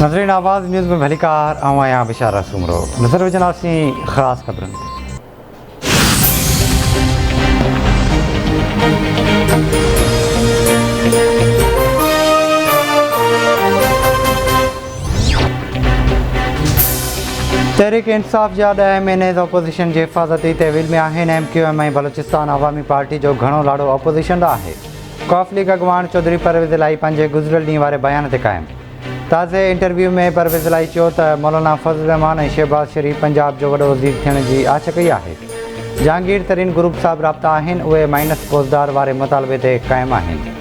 नजरीन आवाज़ न्यूज़ में भलीकार आवां बिशारा सुमरो नज़र विझंदासीं ख़ासि ख़बरुनि ते। तहरीक इंसाफ़ जा 10 महीने अपोज़िशन जे हिफ़ाज़ती तहवील में आहिनि। MQM ऐं बलूचिस्तान अवामी पार्टी जो घणो लाड़ो अपोज़िशन ॾांहुं आहे। कौफ़ लीग अॻवान चौधरी परवेज़ इलाही पंहिंजे गुज़िरियल ॾींहं वारे बयान ते क़ाइमु। ताज़े इंटरव्यू में परवेज़ इलाही चयो त मौलाना फज़ल रहमान ऐं शहबाज़ शरीफ़ पंजाब जो वॾो वज़ीर थियण जी आछ कई आहे। जहांगीर तरीन ग्रुप सां बि राब्ता आहिनि, उहे माइनस फ़ौजदार वारे मुतालबे ते क़ाइमु आहिनि।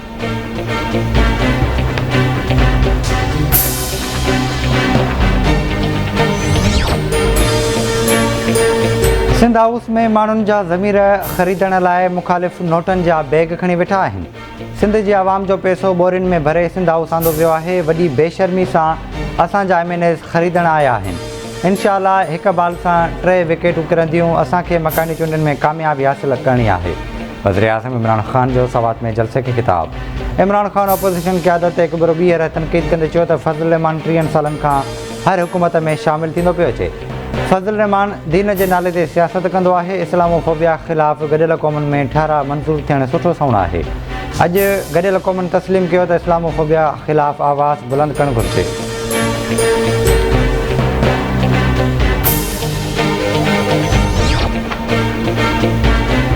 सिंध हाउस में माण्हुनि जा ज़मीर ख़रीदण लाइ मुख़ालिफ़ नोटनि जा बैग खणी वेठा आहिनि। सिंध जी आवाम जो पैसो ॿोरियुनि में भरे सिंध हाउस आंदो वियो आहे। वॾी बेशर्मी सां असांजा MNAs ख़रीदण आया आहिनि। इनशाअल्लाह हिकु बाल सां 3 विकेटूं किरंदियूं। असांखे मकानी चूंडनि में कामयाबी हासिलु करणी आहे। वज़ीर आज़म इमरान ख़ान जो सवात में जलसे खे ख़िताब। इमरान ख़ान अपोज़िशन क़यादत ते हिकु भेरो ॿीहर तनक़ीद कंदे चयो त फज़ल रहमान 30 सालनि खां हर हुकूमत में शामिलु थींदो पियो अचे। फज़ल रहमान दीन जे नाले ते सियासत कंदो आहे। इस्लामोफोबिया ख़िलाफ़ु गॾियल क़ौमुनि में ठारा मंज़ूर थियणु सुठो सवणो आहे। अॼु गॾियल क़ौमुनि तस्लीम कयो त इस्लामोफोबिया ख़िलाफ़ु आवाज़ बुलंद करणु घुरिजे।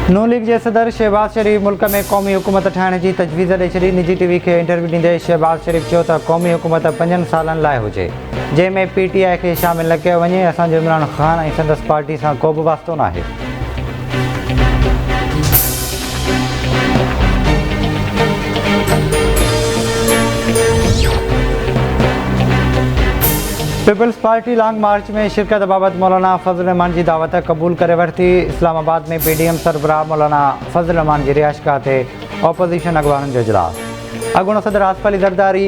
नून लीग जे सदर शहबाज़ शरीफ़ मुल्क में क़ौमी हुकूमत ठाहिण जी तजवीज़ ॾेई छॾी। निजी TV खे इंटरव्यू ॾींदे शहबाज़ शरीफ़ चयो त क़ौमी हुकूमत 5 सालनि लाइ हुजे, जंहिंमें PTI खे शामिलु न कयो वञे। असांजो इमरान ख़ान ऐं संदसि पार्टी सां को बि वास्तो न आहे। पीपल्स पार्टी लॉन्ग मार्च में शिरकत बाबति मौलाना फज़ल रहमान जी दावत क़बूल करे वरिती। इस्लामाबाद में PDM सरबराह मौलाना फज़ल रहमान जी रिहाइशगाह ते अपोज़िशन अॻवाननि जो इजलास। अॻूणो सदर आसिफ़ अली ज़रदारी,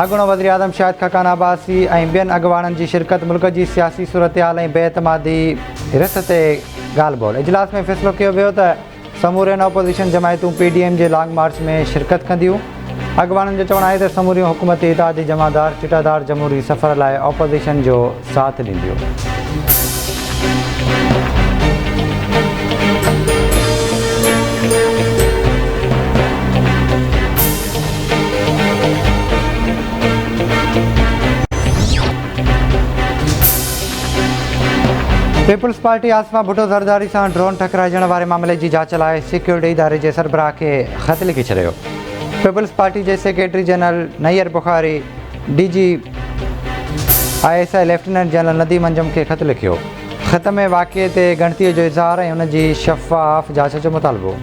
अॻूणो वज़ीर आज़म शाहिद ख़ाक़ान अब्बासी ऐं ॿियनि अॻवाननि जी शिरकत मुल्क जी सियासी सूरतहाल ऐं बेएतमादी रिथ ते ॻाल्हि ॿोल। इजलास में फ़ैसिलो कयो वियो त समूरियुनि अपोज़िशन जमायतूं PDM जे लॉन्ग मार्च में शिरकत कंदियूं। अॻवाननि जो चवणु आहे त समूरियूं हुकूमती इतिहादी जमादार चिटादार जमहूरी सफ़र लाइ अपोज़िशन जो साथ ॾींदियूं। पीपल्स पार्टी आसमा भुट्टो ज़रदारी सां ड्रोन टकराइजण वारे मामले जी जांच लाइ सिक्योरिटी इदारे जे सरबराह खे ख़त लिखी छॾियो। पीपल्स पार्टी जे secretary general Nayyar Bukhari DG ISI lieutenant general Nadeem Anjum खे ख़त लिखियो। ख़त में वाक़िए ते ॻणतीअ जो इज़हार ऐं उन जी शफ़ाफ़ जांच जो मुतालबो।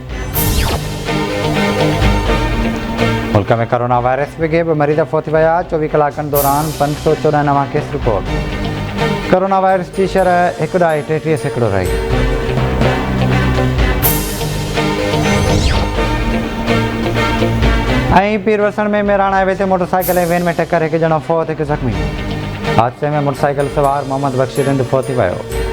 मुल्क में कोरोना वायरस बिगे 2 मरीज़ फ़ौत थी विया। 24 कलाकनि दौरान 514 नवां केस रिपोर्ट। कोरोना वायरस जी शरह 1.33 सैकड़ो रही। ऐं पीरवसण में मेराण हाईवे ते मोटरसाइकिल ऐं वैन में टक्कर, 1 ॼणो फ़ौत, 1 ज़ख़्मी। हादसे में मोटरसाइकिल सवार मोहम्मद बख्शी रिंद फ़ौत थी वियो।